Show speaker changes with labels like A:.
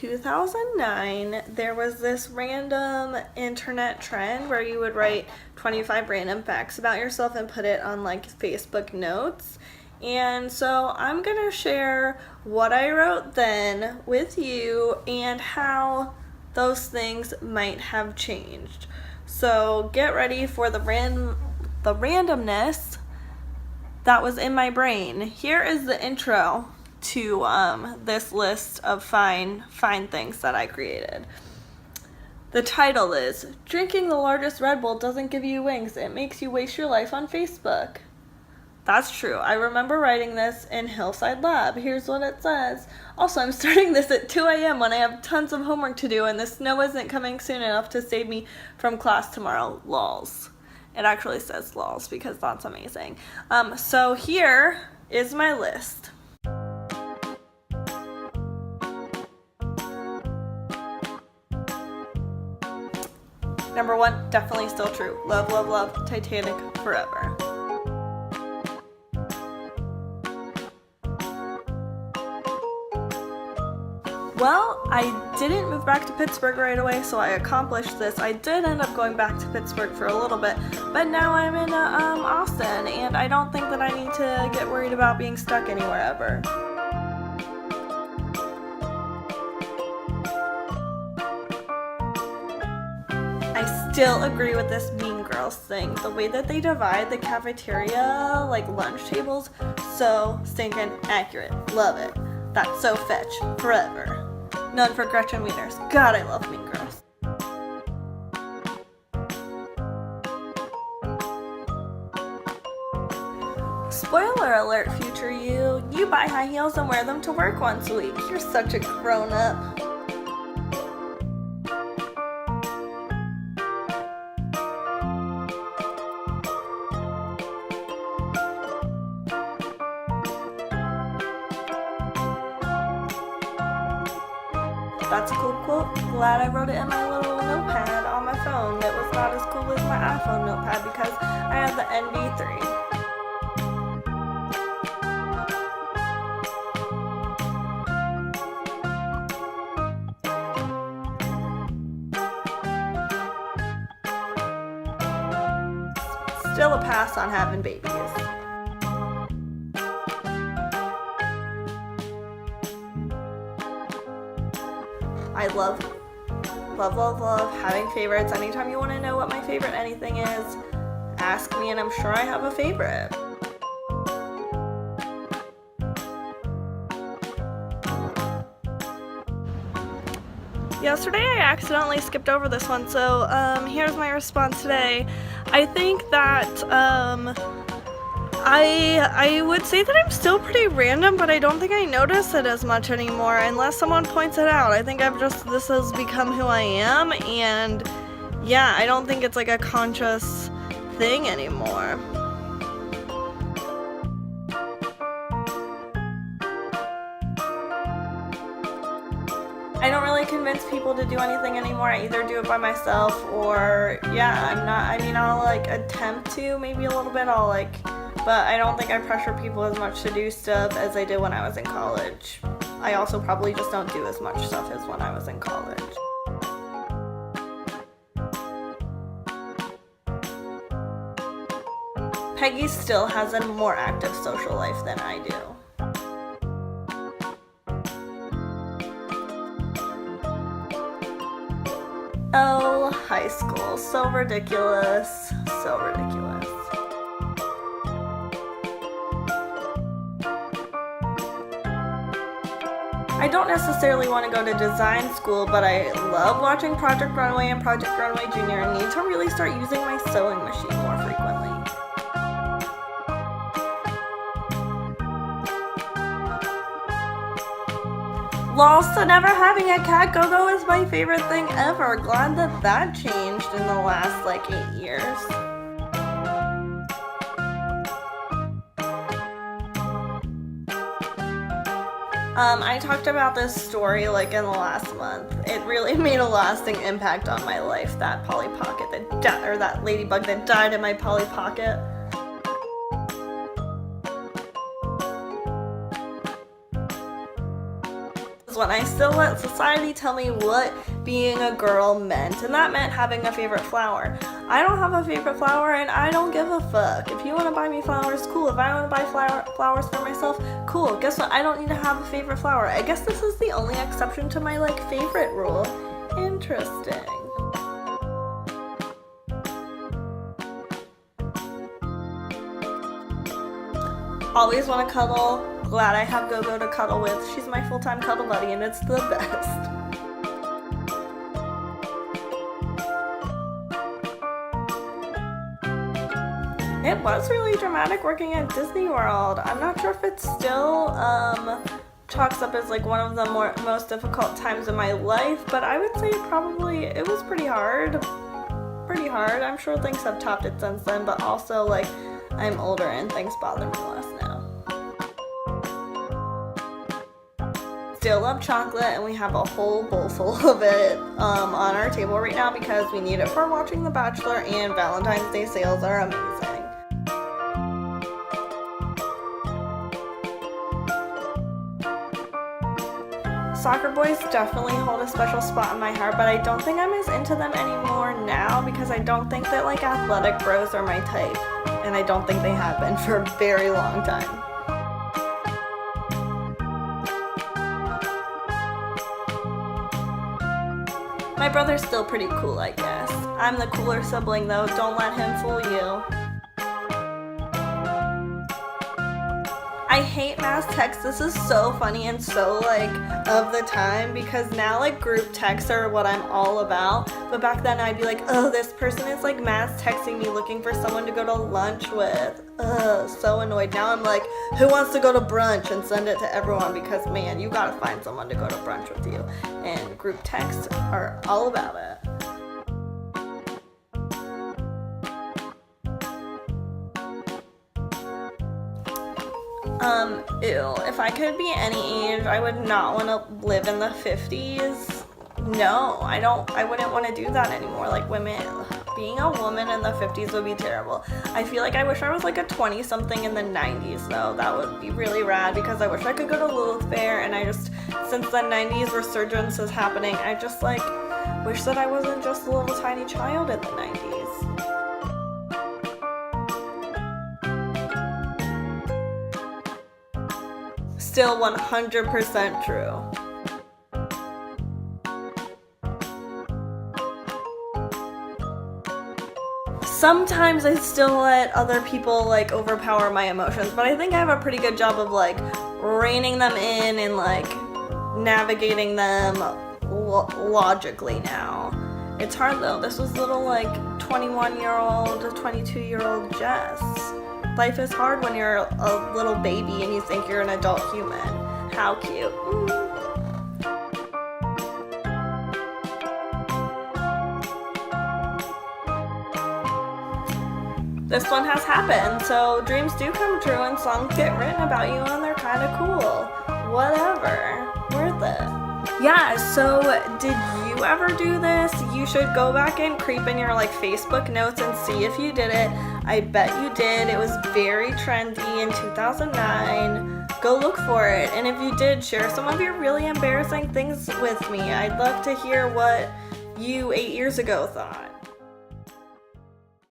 A: 2009, there was this random internet trend where you would write 25 random facts about yourself and put it on like Facebook notes. And so I'm going to share what I wrote then with you and how those things might have changed. So get ready for the randomness that was in my brain. Here is the intro to this list of fine things that I created. The title is, Drinking the largest Red Bull doesn't give you wings, it makes you waste your life on Facebook. That's true. I remember writing this in Hillside Lab. Here's what it says. Also, I'm starting this at 2 a.m. when I have tons of homework to do and the snow isn't coming soon enough to save me from class tomorrow. Lols. It actually says lols because that's amazing. So here is my list. Number 1, definitely still true. Love, love, love, Titanic forever. Well, I didn't move back to Pittsburgh right away, so I accomplished this. I did end up going back to Pittsburgh for a little bit, but now I'm in Austin, and I don't think that I need to get worried about being stuck anywhere ever. I still agree with this Mean Girls thing. The way that they divide the cafeteria, like lunch tables, so stinking accurate. Love it. That's so fetch. Forever. None for Gretchen Wieners. God, I love Mean Girls. Spoiler alert, future you. You buy high heels and wear them to work once a week. You're such a grown-up. That's a cool quote. Glad I wrote it in my little notepad on my phone. It was not as cool as my iPhone notepad because I have the NV3. Still a pass on having babies. I love having favorites. Anytime you want to know what my favorite anything is, ask me and I'm sure I have a favorite. Yesterday I accidentally skipped over this one, so here's my response today. I think that I would say that I'm still pretty random, but I don't think I notice it as much anymore unless someone points it out. I think this has become who I am, and yeah, I don't think it's like a conscious thing anymore. I don't really convince people to do anything anymore. I either do it by myself or, I'll like attempt to, maybe a little bit, but I don't think I pressure people as much to do stuff as I did when I was in college. I also probably just don't do as much stuff as when I was in college. Peggy still has a more active social life than I do. Oh, high school. So ridiculous. So ridiculous. I don't necessarily want to go to design school, but I love watching Project Runway and Project Runway Junior and need to really start using my sewing machine more frequently. Lost to never having a cat go-go is my favorite thing ever. Glad that changed in the last 8 years. I talked about this story in the last month. It really made a lasting impact on my life. That Polly Pocket that ladybug that died in my Polly Pocket. when I still let society tell me what being a girl meant, and that meant having a favorite flower. I don't have a favorite flower, and I don't give a fuck. If you want to buy me flowers, cool. If I want to buy flowers for myself, cool. Guess what? I don't need to have a favorite flower. I guess this is the only exception to my favorite rule. Interesting. Always want to cuddle. Glad I have Gogo to cuddle with. She's my full-time cuddle buddy, and it's the best. It was really dramatic working at Disney World. I'm not sure if it still chalks up as one of the most difficult times in my life, but I would say probably it was pretty hard. I'm sure things have topped it since then, but also I'm older and things bother me less now. Still love chocolate, and we have a whole bowl full of it on our table right now because we need it for watching The Bachelor, and Valentine's Day sales are amazing. Soccer boys definitely hold a special spot in my heart, but I don't think I'm as into them anymore now because I don't think that athletic bros are my type, and I don't think they have been for a very long time. My brother's still pretty cool, I guess. I'm the cooler sibling though, don't let him fool you. I hate mass text. This is so funny and so of the time because now group texts are what I'm all about. But back then I'd be oh, this person is mass texting me looking for someone to go to lunch with. Ugh, so annoyed. Now I'm who wants to go to brunch, and send it to everyone because man, you gotta find someone to go to brunch with you. And group texts are all about it. Ew, if I could be any age, I would not want to live in the 50s. No, I wouldn't want to do that anymore. Women, being a woman in the 50s would be terrible. I feel I wish I was a 20-something in the 90s though. That would be really rad because I wish I could go to Lilith Fair, and since the 90s resurgence is happening, I just wish that I wasn't just a little tiny child in the 90s. Still 100% true. Sometimes I still let other people overpower my emotions, but I think I have a pretty good job of reining them in and navigating them logically now. It's hard though. This was little 21-year-old, 22-year-old Jess. Life is hard when you're a little baby and you think you're an adult human. How cute. This one has happened, so dreams do come true and songs get written about you and they're kind of cool. Whatever. Worth it. Yeah, so did you ever do this? You should go back and creep in your Facebook notes and see if you did it. I bet you did. It was very trendy in 2009. Go look for it. And if you did, share some of your really embarrassing things with me. I'd love to hear what you 8 years ago thought.